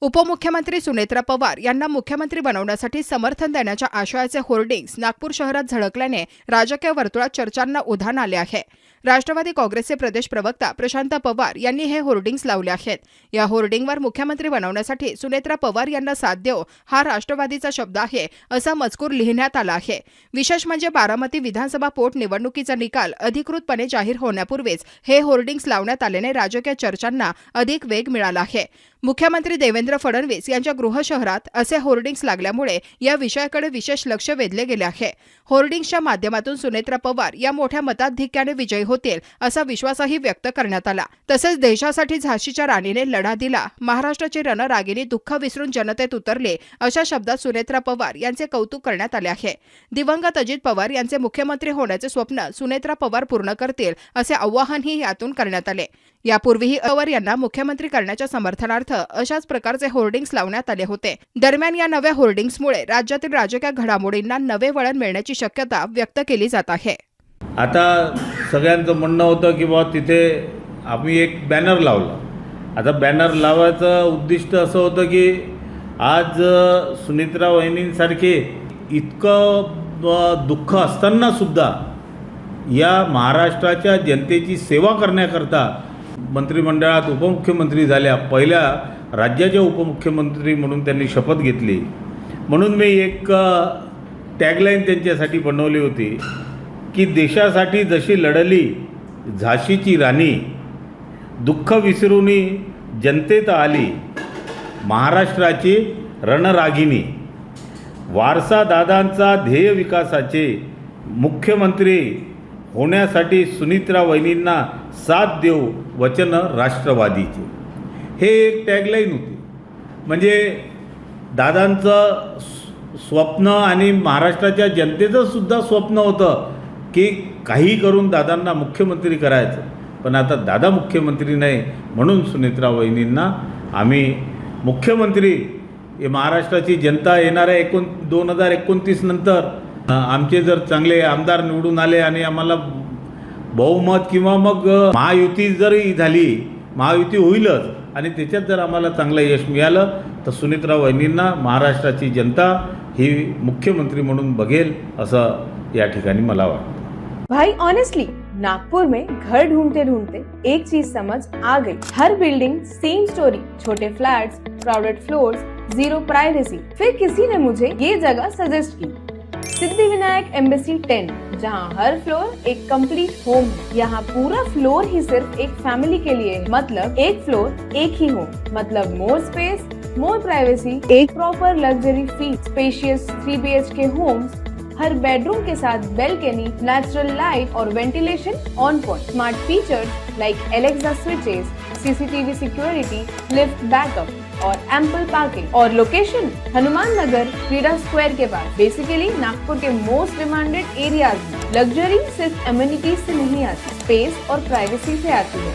उपमुख्यमंत्री सुनेत्रा पवार यांना मुख्यमंत्री बनवण्यासाठी समर्थन देण्याच्या आशयाचे होर्डिंग्स नागपूर शहरात झळकल्याने राजकीय वर्तुळात चर्चांना उधाण आले आहे। राष्ट्रवादी काँग्रेसचे प्रदेश प्रवक्ता प्रशांत पवार यांनी हे होर्डिंग्स लावले आहेत। या होर्डिंगवर मुख्यमंत्री बनवण्यासाठी सुनेत्रा पवार यांना साथ देऊ हा राष्ट्रवादीचा शब्द आहे असा मजकूर लिहिण्यात आला आहे। विशेष म्हणजे बारामती विधानसभा पोटनिवडणुकीचा निकाल अधिकृतपणे जाहीर होण्यापूर्वीच हे होर्डिंग्स लावण्यात आल्याने राजकीय चर्चांना अधिक वेग मिळाला आहे। मुख्यमंत्री देवेंद्र फडणवीस यांच्या गृह शहरात असे होर्डिंग्स लागल्यामुळे या विषयाकडे विशेष लक्ष वेधले गेले आहे। होर्डिंग्सच्या माध्यमातून सुनेत्रा पवार या मोठ्या मताधिक्याने विजयी होतील असा विश्वासही व्यक्त करण्यात आला। तसेच देशासाठी झाशीच्या राणीने लढा दिला, महाराष्ट्राची रणरागिणी दुःख विसरून जनतेत उतरले अशा शब्दात सुनेत्रा पवार यांचे कौतुक करण्यात आले आहे। दिवंगत अजित पवार यांचे मुख्यमंत्री होण्याचे स्वप्न सुनेत्रा पवार पूर्ण करतील असे आवाहनही यातून करण्यात आले। यापूर्वीही पवार यांना मुख्यमंत्री करण्याच्या समर्थनार्थ अशाच प्रकारचे होर्डिंग्स लावण्यात आले होते। दरम्यान या नव्या होर्डिंग्समुळे राज्यातील राजकीय घडामोडींना नवे वळण मिळण्याची शक्यता व्यक्त केली जात आहे। आता सगळ्यांचं म्हणणं होतं की बाबा तिथे आम्ही एक बॅनर लावला। आता बॅनर लावायचं उद्दिष्ट असं होतं की आज सुनेत्रा वहिनींसारखे इतकं दुःख असताना सुद्धा या महाराष्ट्राच्या जनतेची सेवा करण्याकरता मंत्रिमंडळात उपमुख्यमंत्री झाल्या, पहिल्या राज्याचे उपमुख्यमंत्री म्हणून त्यांनी शपथ घेतली। म्हणून मी एक टॅगलाईन त्यांच्यासाठी बनवली होती की देशासाठी जशी लढली झाशीची राणी, दुःख विसरून जनतेत आली महाराष्ट्राची रणरागिणी। वारसा दादांचा ध्येय विकासाचे मुख्यमंत्री होण्यासाठी सुनेत्रा वहिनींना साथ देऊ वचन राष्ट्रवादीचे, हे एक टॅगलाईन होती। म्हणजे दादांचं स्वप्न आणि महाराष्ट्राच्या जनतेचं सुद्धा स्वप्न होतं की काही करून दादांना मुख्यमंत्री करायचं, पण आता दादा मुख्यमंत्री नाही म्हणून सुनेत्रा वहिनींना आम्ही मुख्यमंत्री, महाराष्ट्राची जनता येणाऱ्या 2029 नंतर आमचे जर चांगले आमदार निवडून आले आणि आम्हाला बहुमत किंवा मग महायुती जरी झाली, महायुती होईलच, आणि त्याच्यात जर आम्हाला चांगलं यश मिळालं तर सुनेत्रा वहिनींना महाराष्ट्राची जनता ही मुख्यमंत्री म्हणून बघेल असं या ठिकाणी मला वाटतं। भाई ऑनेस्टली नागपुर में घर ढूंढते ढूंढते एक चीज समझ आ गई, हर बिल्डिंग सेम स्टोरी, छोटे flats, crowded floors, Ziro privacy. फिर किसी ने मुझे ये जगह सजेस्ट की, सिद्धिविनायक एम्बेसी 10, जहाँ हर फ्लोर एक कंप्लीट होम है। यहाँ पूरा फ्लोर ही सिर्फ एक फैमिली के लिए है, मतलब एक फ्लोर एक ही होम, मतलब मोर स्पेस, मोर प्राइवेसी, एक proper luxury feel, spacious 3 BHK homes, हर बेडरूम के साथ बेल्कनी, नेचुरल लाइट और ventilation on point, smart features like Alexa switches, CCTV security, lift backup और एम्पल पार्किंग। और लोकेशन हनुमान नगर क्रीडा स्क्वायर के पास, बेसिकली नागपुर के मोस्ट डिमांडेड एरियाज में। लग्जरी सिर्फ एमिनिटीज से नहीं आती, स्पेस और प्राइवेसी से आती है।